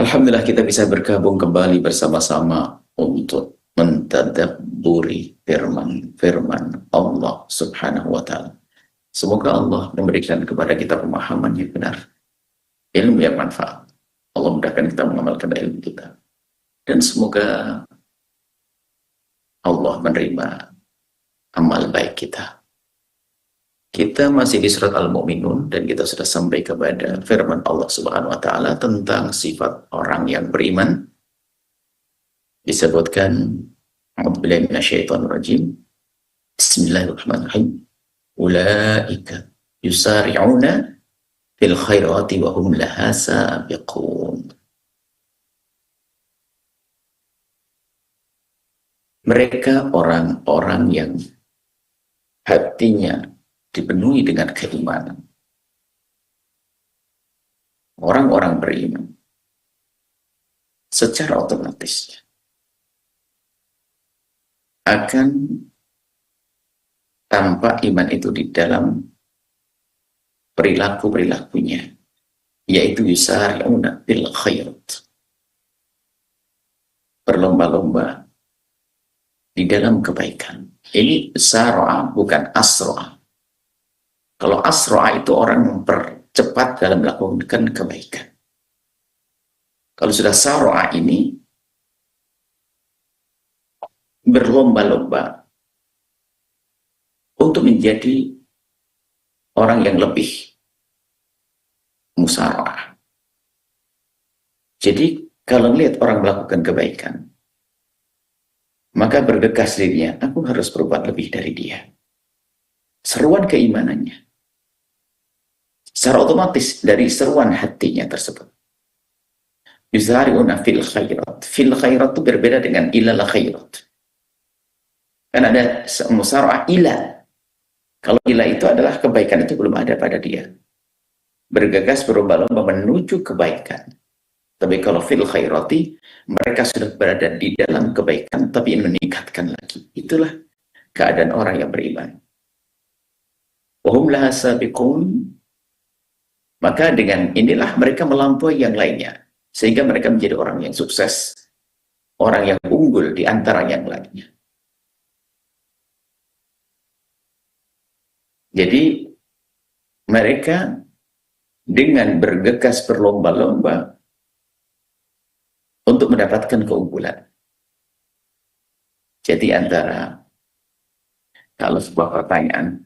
Alhamdulillah kita bisa bergabung kembali bersama-sama untuk mentadabburi firman Allah Subhanahu wa taala. Semoga Allah memberikan kepada kita pemahaman yang benar, ilmu yang manfaat. Allah mudahkan kita mengamalkan ilmu kita. Dan semoga Allah menerima amal baik kita. Kita masih di surat Al-Mu'minun dan kita sudah sampai kepada firman Allah Subhanahu wa taala tentang sifat orang yang beriman. Disebutkan A'udzubillahi minasyaitonir rajim. Bismillahirrahmanirrahim. Ulaika yusari'una fil khairati wa hum laha sabiqun. Mereka orang-orang yang hatinya dipenuhi dengan keimanan. Orang-orang beriman secara otomatis akan tampak iman itu di dalam perilaku-perilakunya, yaitu yusari'una bil khairat, berlomba-lomba di dalam kebaikan. Ini sar'a bukan asra'. Kalau asra' itu orang mempercepat dalam melakukan kebaikan. Kalau sudah sar'a ini berlomba-lomba untuk menjadi orang yang lebih musara'ah. Jadi kalau melihat orang melakukan kebaikan, maka bergegas dirinya, aku harus berbuat lebih dari dia. Seruan keimanannya secara otomatis dari seruan hatinya tersebut. Yusari'una fil khairat. Fil khairat itu berbeda dengan ilal khairat. Kan ada musara'ah ila. Kalau ila itu adalah kebaikan itu belum ada pada dia. Bergegas berlomba-lomba menuju kebaikan. Tapi kalau fil khairati, mereka sudah berada di dalam kebaikan tapi ingin meningkatkan lagi. Itulah keadaan orang yang beriman. Wa hum laha sabiqun. Maka dengan inilah mereka melampaui yang lainnya. Sehingga mereka menjadi orang yang sukses. Orang yang unggul di antara yang lainnya. Jadi mereka dengan bergegas berlomba-lomba untuk mendapatkan keunggulan. Jadi antara kalau sebuah pertanyaan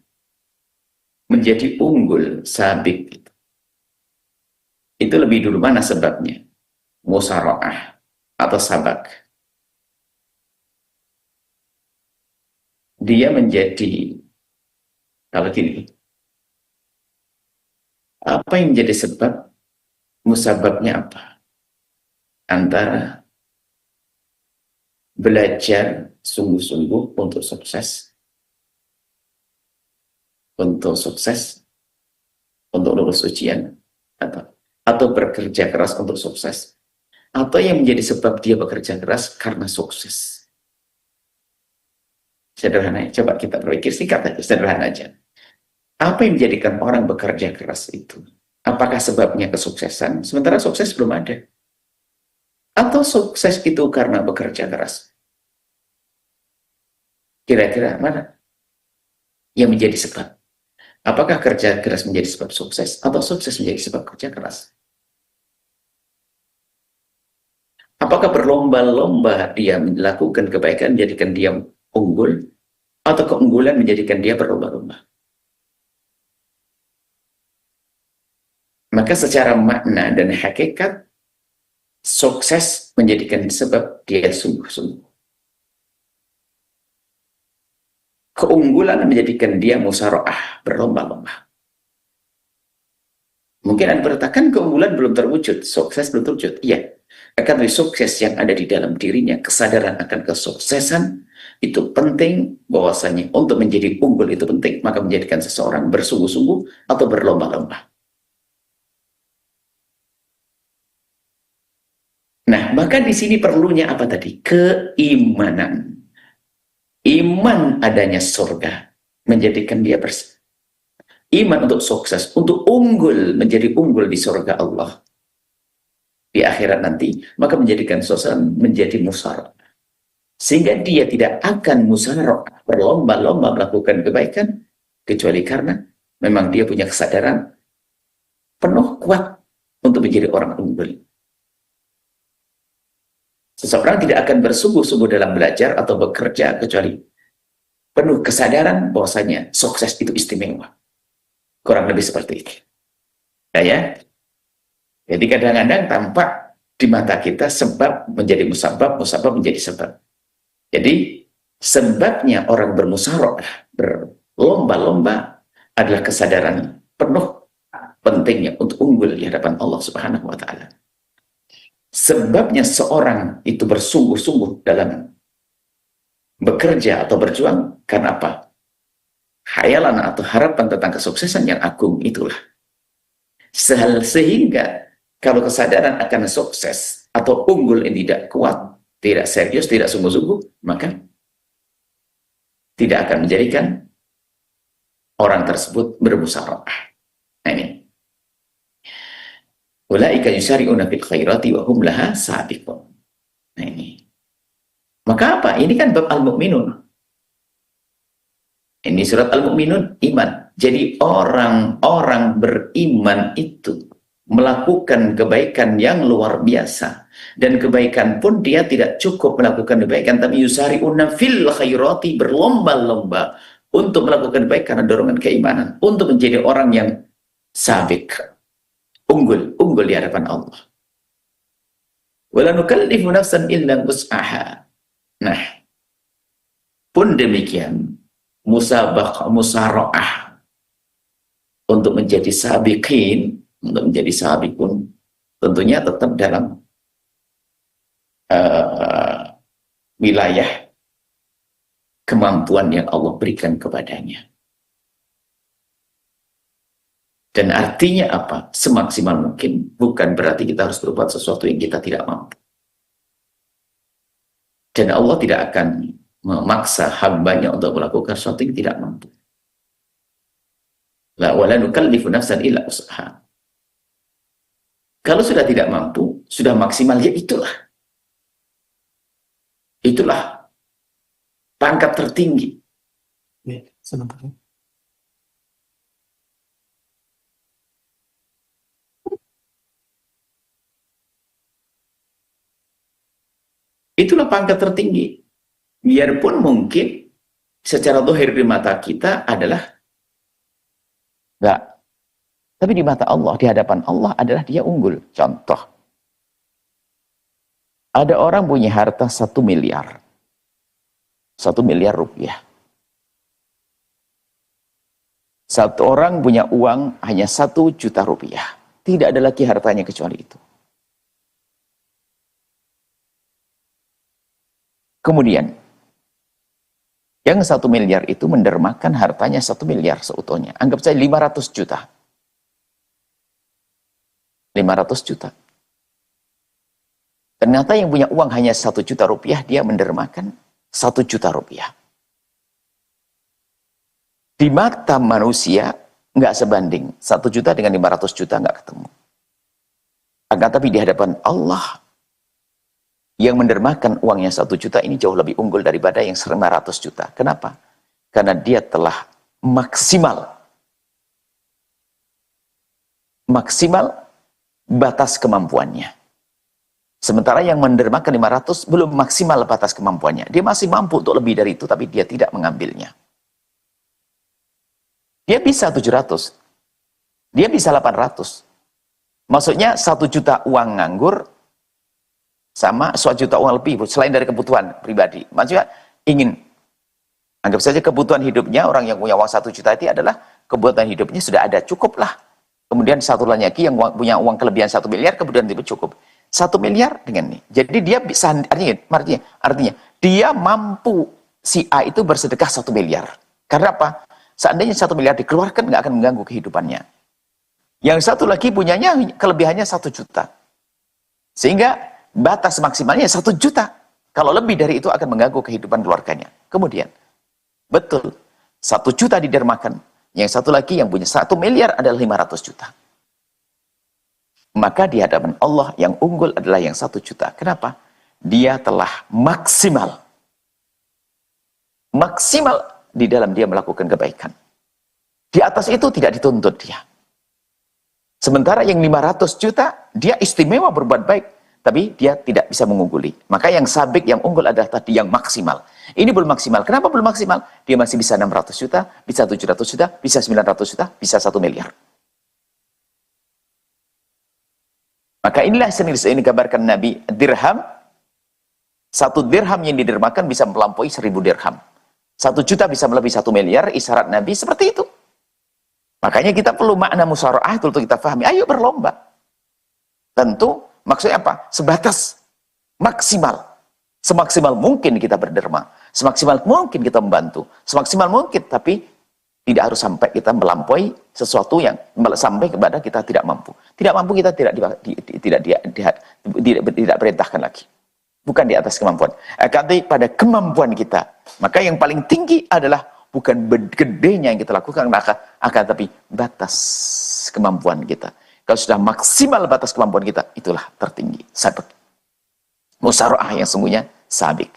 menjadi unggul, sabik, itu lebih dulu mana sebabnya? Musara'ah atau sabak? Dia menjadi, kalau gini, apa yang menjadi sebab? Musababnya apa? Antara belajar sungguh-sungguh untuk sukses, untuk lulus ujian, atau bekerja keras untuk sukses, atau yang menjadi sebab dia bekerja keras karena sukses. Sederhana, coba kita berpikir singkat aja, sederhana aja. Apa yang menjadikan orang bekerja keras itu? Apakah sebabnya kesuksesan? Sementara sukses belum ada. Atau sukses itu karena bekerja keras? Kira-kira mana yang menjadi sebab? Apakah kerja keras menjadi sebab sukses, atau sukses menjadi sebab kerja keras? Apakah berlomba-lomba dia melakukan kebaikan menjadikan dia unggul, atau keunggulan menjadikan dia berlomba-lomba? Maka secara makna dan hakikat, sukses menjadikan sebab dia sungguh-sungguh. Keunggulan menjadikan dia musara'ah, berlomba-lomba. Mungkin Anda berkatakan keunggulan belum terwujud, sukses belum terwujud. Iya, akan dari sukses yang ada di dalam dirinya, kesadaran akan kesuksesan, itu penting bahwasanya untuk menjadi unggul itu penting, maka menjadikan seseorang bersungguh-sungguh atau berlomba-lomba. Nah, maka di sini perlunya apa tadi? Keimanan. Iman adanya surga menjadikan dia bersih. Iman untuk sukses, untuk unggul, menjadi unggul di surga Allah. di akhirat nanti, maka menjadikan suasana menjadi musara. Sehingga dia tidak akan musara, berlomba-lomba melakukan kebaikan, kecuali karena memang dia punya kesadaran penuh kuat untuk menjadi orang unggul. Seseorang tidak akan bersungguh-sungguh dalam belajar atau bekerja kecuali penuh kesadaran bahwasanya sukses itu istimewa. Kurang lebih seperti itu. Ya. Jadi kadang-kadang tampak di mata kita sebab menjadi musabab, musabab menjadi sebab. Jadi sebabnya orang bermusyawarah, berlomba-lomba adalah kesadaran penuh pentingnya untuk unggul di hadapan Allah Subhanahu wa taala. Sebabnya seorang itu bersungguh-sungguh dalam bekerja atau berjuang karena apa? Khayalan atau harapan tentang kesuksesan yang agung itulah. Sehingga kalau kesadaran akan sukses atau unggul ini tidak kuat, tidak serius, tidak sungguh-sungguh, maka tidak akan menjadikan orang tersebut bermusyawarah. Nah ini. Ulaika yusari'una fil khairati wa hum laha sabiqun. Nah ini. Maka apa? Ini kan bab Al-Mu'minun. Ini surat Al-Mu'minun, iman. Jadi orang-orang beriman itu melakukan kebaikan yang luar biasa. Dan kebaikan pun dia tidak cukup melakukan kebaikan, tapi yusari'una fil khairati, berlomba-lomba untuk melakukan kebaikan karena dorongan keimanan, untuk menjadi orang yang sabik, unggul di hadapan Allah. Wala nukallifu nafsan illa wus'aha. Nah, pun demikian musara'ah untuk menjadi sabiqin, untuk menjadi sabikun, tentunya tetap dalam wilayah kemampuan yang Allah berikan kepadanya. Dan artinya apa? Semaksimal mungkin, bukan berarti kita harus berbuat sesuatu yang kita tidak mampu. Dan Allah tidak akan memaksa hambanya untuk melakukan sesuatu yang tidak mampu. La wala nukallifu nafsan illa wus'aha. Kalau sudah tidak mampu, sudah maksimal, ya itulah. Itulah pangkat tertinggi. Ya, sebentar. Itulah pangkat tertinggi. Biarpun mungkin secara zahir di mata kita adalah enggak. Tapi di mata Allah, di hadapan Allah adalah dia unggul. Contoh. Ada orang punya harta 1 miliar. 1 miliar rupiah. Satu orang punya uang hanya 1 juta rupiah. Tidak ada lagi hartanya kecuali itu. Kemudian, yang 1 miliar itu mendermakan hartanya 1 miliar seutuhnya. Anggap saja 500 juta. 500 juta. Ternyata yang punya uang hanya 1 juta rupiah, dia mendermakan 1 juta rupiah. Di mata manusia, nggak sebanding. 1 juta dengan 500 juta nggak ketemu. Akan tapi di hadapan Allah, yang mendermakan uangnya 1 juta ini jauh lebih unggul daripada yang 500 juta. Kenapa? Karena dia telah maksimal batas kemampuannya. Sementara yang mendermakan 500 belum maksimal batas kemampuannya. Dia masih mampu untuk lebih dari itu, tapi dia tidak mengambilnya. Dia bisa 700. Dia bisa 800. Maksudnya 1 juta uang nganggur sama 1 juta uang lebih selain dari kebutuhan pribadi. Maksudnya ingin, anggap saja kebutuhan hidupnya orang yang punya uang 1 juta itu adalah kebutuhan hidupnya sudah ada, cukuplah. Kemudian satu lagi yang punya uang kelebihan 1 miliar, kemudian itu cukup. 1 miliar dengan ini. Jadi dia bisa, artinya dia mampu, si A itu bersedekah 1 miliar. Karena apa? Seandainya 1 miliar dikeluarkan, nggak akan mengganggu kehidupannya. Yang satu lagi punyanya kelebihannya 1 juta. Sehingga batas maksimalnya 1 juta. Kalau lebih dari itu akan mengganggu kehidupan keluarganya. Kemudian, betul, 1 juta didermakan. Yang satu lagi yang punya 1 miliar adalah 500 juta. Maka di hadapan Allah yang unggul adalah yang 1 juta. Kenapa? Dia telah maksimal di dalam dia melakukan kebaikan. Di atas itu tidak dituntut dia. Sementara yang 500 juta, dia istimewa berbuat baik, tapi dia tidak bisa mengungguli. Maka yang sabik, yang unggul adalah tadi yang maksimal. Ini belum maksimal. Kenapa belum maksimal? Dia masih bisa 600 juta, bisa 700 juta, bisa 900 juta, bisa 1 miliar. Maka inilah senilai ini gambarkan Nabi, dirham, 1 dirham yang didermakan bisa melampaui 1000 dirham. 1 juta bisa melebihi 1 miliar, isyarat Nabi seperti itu. Makanya kita perlu makna musyarakah untuk kita pahami. Ayo berlomba. Tentu, maksudnya apa? Sebatas maksimal. Semaksimal mungkin kita berderma. Semaksimal mungkin kita membantu. Semaksimal mungkin, tapi tidak harus sampai kita melampaui sesuatu yang sampai kepada kita tidak mampu. Tidak mampu kita tidak perintahkan lagi. Bukan di atas kemampuan. Tapi pada kemampuan kita. Maka yang paling tinggi adalah bukan gedenya yang kita lakukan, akan tapi batas kemampuan kita. Kalau sudah maksimal batas kemampuan kita, itulah tertinggi. Sabik. Musyarakah yang sungguhnya sabik.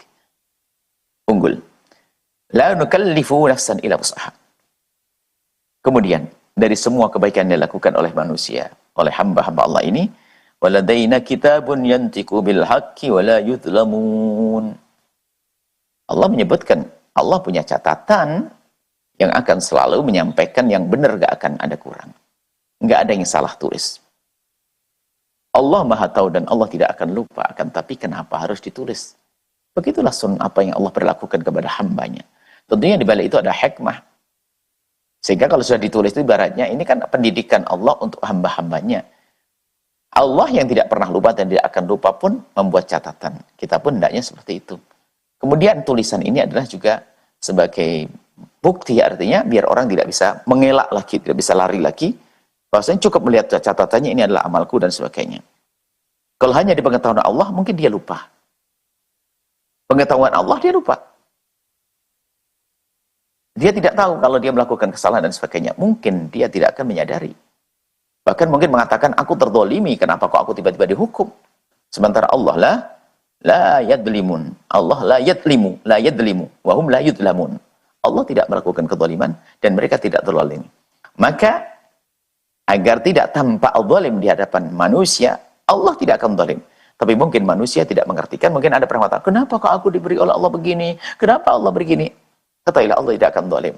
Unggul. La nukallifu nafsan illa wus'aha. Kemudian, dari semua kebaikan yang dilakukan oleh manusia, oleh hamba-hamba Allah ini, waladaina kitabun yantiqu bil haqqi wa la yudlamun. Allah menyebutkan, Allah punya catatan yang akan selalu menyampaikan yang benar, gak akan ada kurang. Gak ada yang salah tulis. Allah Maha Tahu dan Allah tidak akan lupa, akan tapi kenapa harus ditulis? Begitulah apa yang Allah berlakukan kepada hambanya. Tentunya di balik itu ada hikmah. Sehingga kalau sudah ditulis itu ibaratnya ini kan pendidikan Allah untuk hamba-hambanya. Allah yang tidak pernah lupa dan tidak akan lupa pun membuat catatan. Kita pun hendaknya seperti itu. Kemudian tulisan ini adalah juga sebagai bukti, artinya biar orang tidak bisa mengelak lagi, tidak bisa lari lagi. Bahwasanya cukup melihat catatannya ini adalah amalku dan sebagainya. Kalau hanya di pengetahuan Allah, mungkin dia lupa. Pengetahuan Allah dia lupa. Dia tidak tahu kalau dia melakukan kesalahan dan sebagainya. Mungkin dia tidak akan menyadari. Bahkan mungkin mengatakan, aku terdolimi, kenapa kok aku tiba-tiba dihukum? Sementara Allah la yadlimun. Allah la yadlimu. Wahum la yudlamun. Allah tidak melakukan kezaliman dan mereka tidak terzalimi. Maka, agar tidak tampak zalim di hadapan manusia, Allah tidak akan zalim. Tapi mungkin manusia tidak mengertikan, mungkin ada pernah mengatakan, kenapa kok aku diberi oleh Allah begini? Kenapa Allah begini? Ketahuilah Allah tidak akan zalim.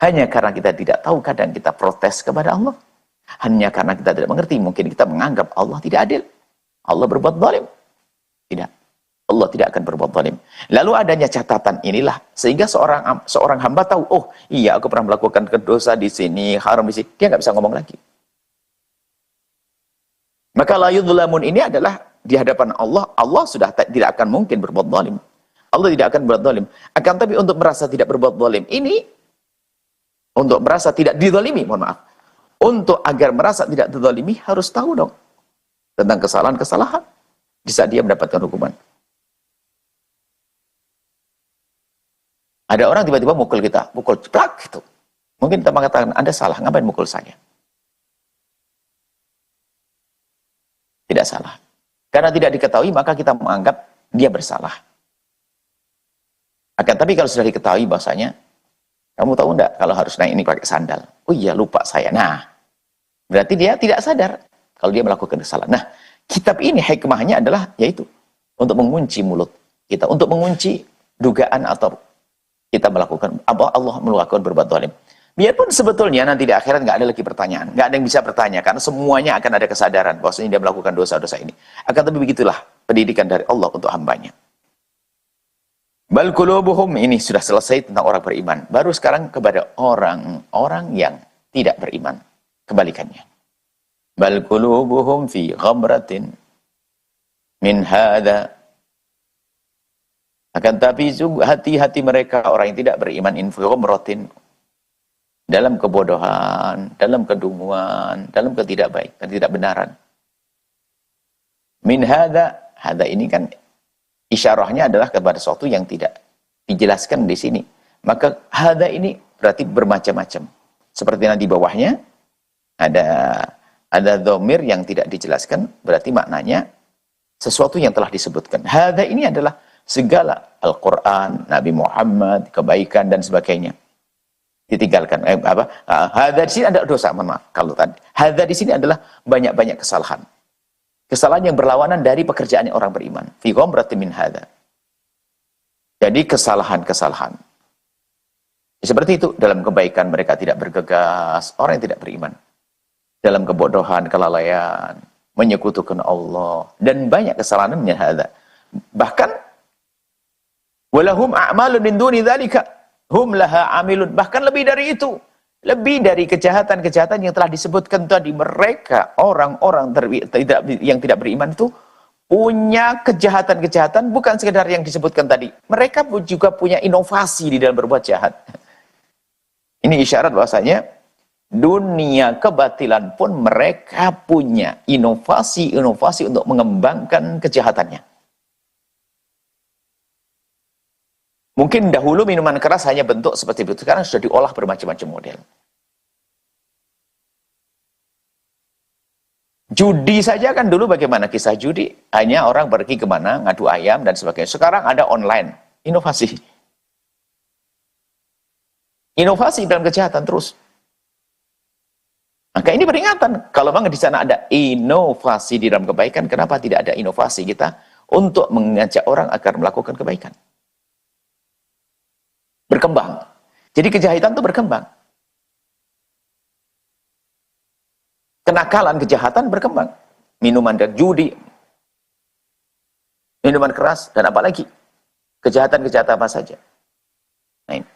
Hanya karena kita tidak tahu, kadang kita protes kepada Allah. Hanya karena kita tidak mengerti, mungkin kita menganggap Allah tidak adil. Allah berbuat zalim. Tidak. Allah tidak akan berbuat zalim. Lalu adanya catatan inilah, sehingga seorang hamba tahu, oh iya aku pernah melakukan dosa di sini, haram di sini. Dia nggak bisa ngomong lagi. Maka la yudlamun ini adalah di hadapan Allah, Allah sudah tidak akan mungkin berbuat zalim. Allah tidak akan berbuat zalim. Akan tapi untuk merasa tidak berbuat zalim ini, untuk merasa tidak dizalimi, mohon maaf. Untuk agar merasa tidak dizalimi harus tahu dong tentang kesalahan-kesalahan. Di saat dia mendapatkan hukuman. Ada orang tiba-tiba mukul kita, mukul ceplak gitu. Mungkin kita mengatakan, Anda salah, ngapain mukul saya? Tidak salah. Karena tidak diketahui, maka kita menganggap dia bersalah. Akan tapi kalau sudah diketahui bahasanya, kamu tahu enggak kalau harus naik ini pakai sandal? Oh iya, lupa saya. Nah, berarti dia tidak sadar kalau dia melakukan kesalahan. Nah, kitab ini hikmahnya adalah yaitu untuk mengunci mulut kita, untuk mengunci dugaan atau kita melakukan Allah melakukan berbuat zalim. Biarpun sebetulnya nanti di akhirat nggak ada lagi pertanyaan, nggak ada yang bisa bertanya karena semuanya akan ada kesadaran bahwasanya dia melakukan dosa-dosa ini. Akan tapi begitulah pendidikan dari Allah untuk hambanya. Bal qulubuhum, ini sudah selesai tentang orang beriman. Baru sekarang kepada orang-orang yang tidak beriman. Kebalikannya. Bal qulubuhum fi ghamratin min hadza. Akan tapi hati-hati mereka orang yang tidak beriman in fi ghamratin, dalam kebodohan, dalam kedunguan, dalam ketidakbaikan, ketidakbenaran. Min hadza, hadza ini kan isyarahnya adalah kepada sesuatu yang tidak dijelaskan di sini. Maka hadza ini berarti bermacam-macam. Seperti nanti bawahnya ada ada dhamir yang tidak dijelaskan, berarti maknanya sesuatu yang telah disebutkan. Hadza ini adalah segala Al-Quran, Nabi Muhammad, kebaikan dan sebagainya. Ditinggalkan. Hadza di sini ada dosa, maaf kalau tadi. Hadza di sini adalah banyak-banyak kesalahan. Kesalahan yang berlawanan dari pekerjaan orang beriman. Fi ghamratin min hadza. Jadi kesalahan-kesalahan. Seperti itu, dalam kebaikan mereka tidak bergegas, orang yang tidak beriman. Dalam kebodohan, kelalaian, menyekutukan Allah, dan banyak kesalahan min hadza. Bahkan walahum a'malun min duni dzalika hum laha amilun. Bahkan lebih dari itu. Lebih dari kejahatan-kejahatan yang telah disebutkan tadi, mereka orang-orang yang tidak beriman itu punya kejahatan-kejahatan bukan sekedar yang disebutkan tadi. Mereka juga punya inovasi di dalam berbuat jahat. Ini isyarat bahwasanya dunia kebatilan pun mereka punya inovasi-inovasi untuk mengembangkan kejahatannya. Mungkin dahulu minuman keras hanya bentuk seperti itu. Sekarang sudah diolah bermacam-macam model. Judi saja kan dulu bagaimana kisah judi? Hanya orang pergi kemana, ngadu ayam dan sebagainya. Sekarang ada online. Inovasi. Inovasi dalam kejahatan terus. Maka ini peringatan. Kalau memang di sana ada inovasi di dalam kebaikan, kenapa tidak ada inovasi kita untuk mengajak orang agar melakukan kebaikan? Berkembang. Jadi kejahatan itu berkembang. Kenakalan kejahatan berkembang. Minuman dan judi, minuman keras, dan apalagi kejahatan-kejahatan apa saja. Nah ini.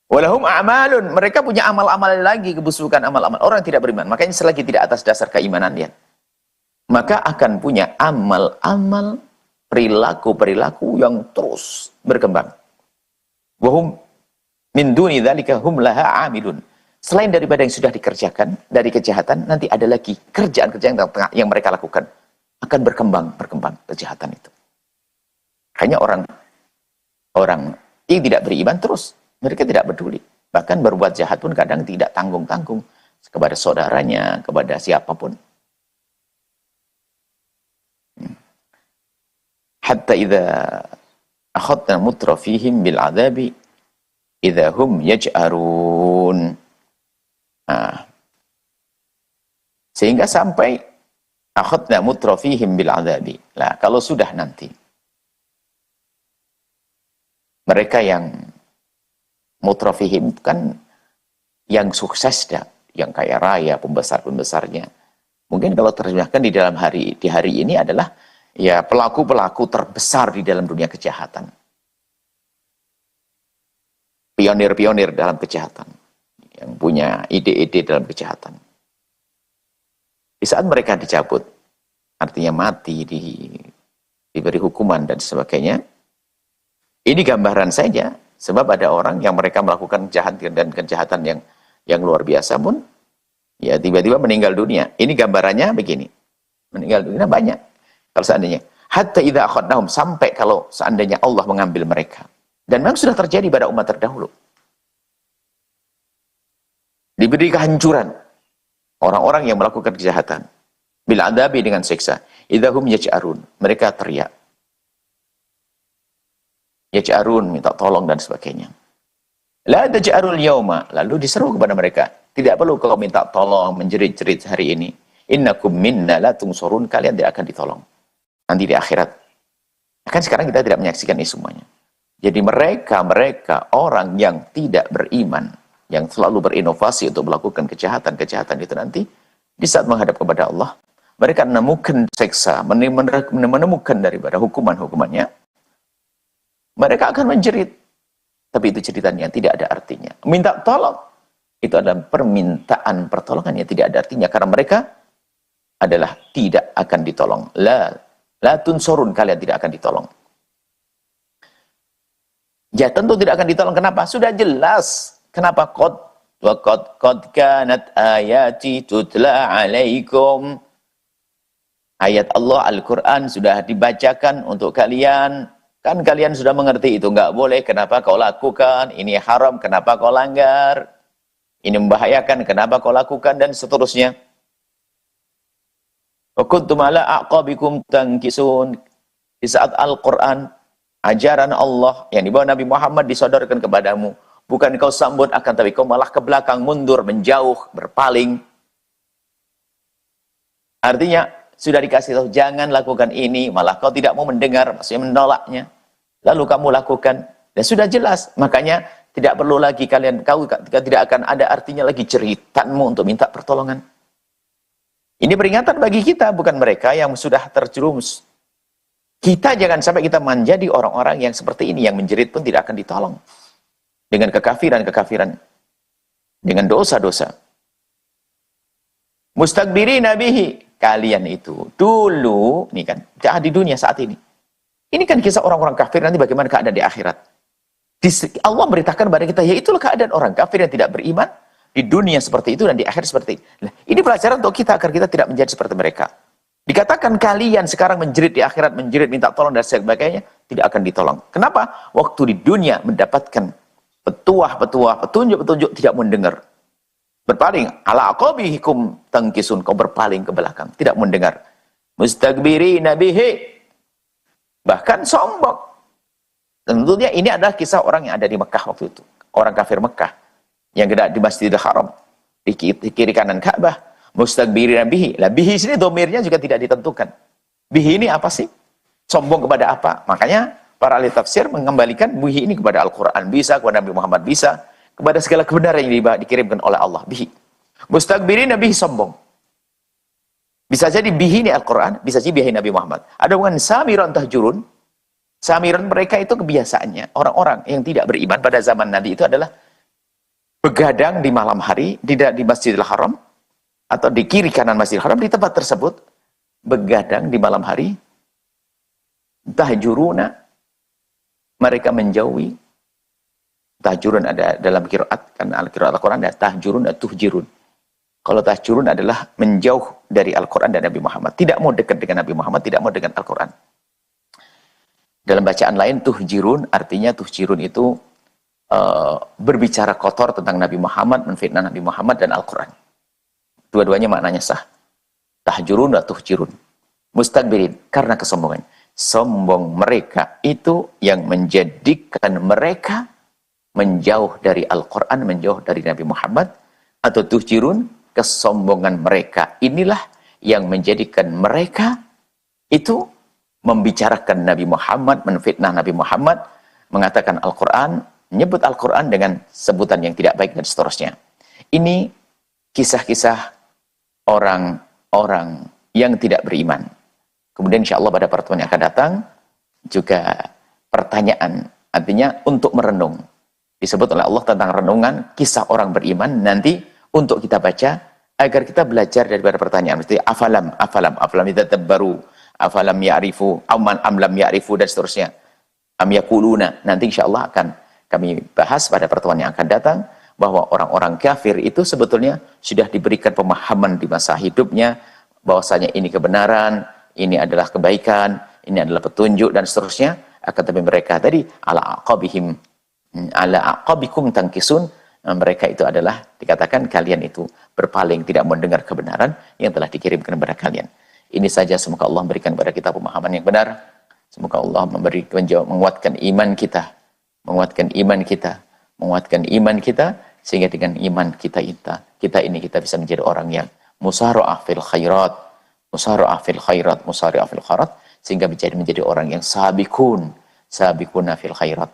Walahum a'malun, mereka punya amal-amal lagi, kebusukan amal-amal. Orang tidak beriman, makanya selagi tidak atas dasar keimanan dia, maka akan punya amal-amal, perilaku-perilaku yang terus berkembang. Wahum min duni dzalika hum laha amilun. Selain daripada yang sudah dikerjakan dari kejahatan, nanti ada lagi kerjaan-kerjaan yang mereka lakukan akan berkembang kejahatan itu. Hanya orang yang tidak beriman terus. Mereka tidak peduli. Bahkan berbuat jahat pun kadang tidak tanggung-tanggung kepada saudaranya, kepada siapapun. Hatta idza akhadna mutrafihim bil adabi idza hum yaj'arun. Nah, sehingga sampai akhadna mutrafihim bil adabi. Lah, kalau sudah nanti mereka yang mutrafihim kan yang sukses dah, yang kaya raya, pembesar-pembesarnya. Mungkin kalau terjemahkan di hari ini adalah ya pelaku-pelaku terbesar di dalam dunia kejahatan. Pionir-pionir dalam kejahatan. Yang punya ide-ide dalam kejahatan. Di saat mereka dicabut, artinya mati, diberi hukuman dan sebagainya, ini gambaran saja. Sebab ada orang yang mereka melakukan kejahatan dan kejahatan yang luar biasa pun, ya tiba-tiba meninggal dunia. Ini gambarannya begini. Meninggal dunia banyak. Kalau seandainya. Hatta idza akhadnahum, sampai kalau seandainya Allah mengambil mereka. Dan memang sudah terjadi pada umat terdahulu. Diberi kehancuran. Orang-orang yang melakukan kejahatan. Bil adabi dengan siksa. Idza hum yaj'arun. Mereka teriak. Yaj'arun, minta tolong dan sebagainya. La taj'arul yauma, lalu diseru kepada mereka, tidak perlu kau minta tolong, menjerit-jerit hari ini. Innakum minna la tungsurun, kalian tidak akan ditolong. Nanti di akhirat. Kan sekarang kita tidak menyaksikan ini semuanya. Jadi mereka orang yang tidak beriman, yang selalu berinovasi untuk melakukan kejahatan-kejahatan itu nanti, di saat menghadap kepada Allah, mereka menemukan seksa, menemukan daripada hukuman-hukumannya. Mereka akan menjerit. Tapi itu ceritanya tidak ada artinya. Minta tolong. Itu adalah permintaan pertolongan yang tidak ada artinya. Karena mereka adalah tidak akan ditolong. La tunsurun, kalian tidak akan ditolong. Ya tentu tidak akan ditolong. Kenapa? Sudah jelas. Kenapa? Qad kanat ayati tutla alaikum. Ayat Allah Al-Quran sudah dibacakan untuk kalian. Kan kalian sudah mengerti itu nggak boleh, kenapa kau lakukan? Ini haram, kenapa kau langgar? Ini membahayakan, kenapa kau lakukan? Dan seterusnya. Wa kuntum ala aqabikum tankisun. Di saat Al-Quran, ajaran Allah yang dibawa Nabi Muhammad disodorkan kepadamu, bukan kau sambut, akan tapi kau malah ke belakang, mundur, menjauh, berpaling. Artinya, sudah dikasih tahu, jangan lakukan ini, malah kau tidak mau mendengar, maksudnya menolaknya. Lalu kamu lakukan, dan sudah jelas. Makanya, tidak perlu lagi kau tidak akan ada artinya lagi ceritamu untuk minta pertolongan. Ini peringatan bagi kita, bukan mereka yang sudah terjerumus. Kita jangan sampai kita menjadi orang-orang yang seperti ini, yang menjerit pun tidak akan ditolong. Dengan kekafiran-kekafiran. Dengan dosa-dosa. Mustakbirina bihi. Kalian itu dulu, ini kan, di dunia saat ini. Ini kan kisah orang-orang kafir, nanti bagaimana keadaan di akhirat. Allah beritakan kepada kita, ya itulah keadaan orang kafir yang tidak beriman. Di dunia seperti itu dan di akhir seperti itu. Nah, ini pelajaran untuk kita agar kita tidak menjadi seperti mereka. Dikatakan kalian sekarang menjerit di akhirat, menjerit minta tolong dan sebagainya, tidak akan ditolong. Kenapa? Waktu di dunia mendapatkan petuah-petuah, petunjuk-petunjuk, tidak mendengar. Berpaling, ala aqabihikum tangkisun, kau berpaling ke belakang, tidak mendengar. Mustakbirina bihi, bahkan sombong. Tentunya ini adalah kisah orang yang ada di Mekah waktu itu, orang kafir Mekah yang ada di Masjidil Haram, di kiri kanan Ka'bah. Mustakbirina bihi. Lah bihi sini domirnya juga tidak ditentukan. Bihi ini apa sih? Sombong kepada apa? Makanya para ahli tafsir mengembalikan bihi ini kepada Al-Quran. Bisa kepada Nabi Muhammad. Bisa kepada segala kebenaran yang dikirimkan oleh Allah. Bihi. Mustakbirina bihi, sombong. Bisa jadi bihi ini Al-Quran. Bisa jadi bihi Nabi Muhammad. Ada hubungan samiran tahjurun. Samiran mereka itu kebiasaannya. Orang-orang yang tidak beriman pada zaman Nabi itu adalah begadang di malam hari di Masjidil Haram atau di kiri kanan Masjidil Haram, di tempat tersebut begadang di malam hari. Tahjuruna, mereka menjauhi. Tahjurun ada dalam qiraat, karena al-qiraat Al-Quran ada tahjurun dan tuhjirun. Kalau tahjurun adalah menjauh dari Al-Quran dan Nabi Muhammad, tidak mau dekat dengan Nabi Muhammad, tidak mau dengan Al-Quran. Dalam bacaan lain tuhjirun, artinya tuhjirun itu berbicara kotor tentang Nabi Muhammad, menfitnah Nabi Muhammad dan Al-Quran. Dua-duanya maknanya sah. Tahjurun dan tuhjirun. Mustakbirin, karena kesombongan. Sombong mereka itu yang menjadikan mereka menjauh dari Al-Quran, menjauh dari Nabi Muhammad. Atau tuhjirun, kesombongan mereka inilah yang menjadikan mereka itu membicarakan Nabi Muhammad, menfitnah Nabi Muhammad, mengatakan Al-Quran, menyebut Al-Quran dengan sebutan yang tidak baik dan seterusnya. Ini kisah-kisah orang-orang yang tidak beriman. Kemudian insya Allah pada pertemuan yang akan datang juga pertanyaan, artinya untuk merenung. Disebut oleh Allah tentang renungan kisah orang beriman nanti untuk kita baca agar kita belajar daripada pertanyaan. Mesti afalam yatadabbaru, afalam ya'rifu, am lam ya'rifu dan seterusnya. Am yaquluna. Nanti insya Allah akan kami bahas pada pertemuan yang akan datang bahwa orang-orang kafir itu sebetulnya sudah diberikan pemahaman di masa hidupnya bahwasanya ini kebenaran, ini adalah kebaikan, ini adalah petunjuk dan seterusnya. Akan tapi mereka tadi ala aqabikum tangkisun, mereka itu adalah dikatakan kalian itu berpaling, tidak mendengar kebenaran yang telah dikirimkan kepada kalian. Ini saja, semoga Allah memberikan kepada kita pemahaman yang benar. Semoga Allah menguatkan iman kita, menguatkan iman kita sehingga dengan iman kita ini kita bisa menjadi orang yang musara'ah fil khairat, sehingga menjadi orang yang sabiquna fil khairat.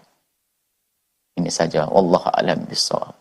Ini saja, wallahu a'lam bissawab.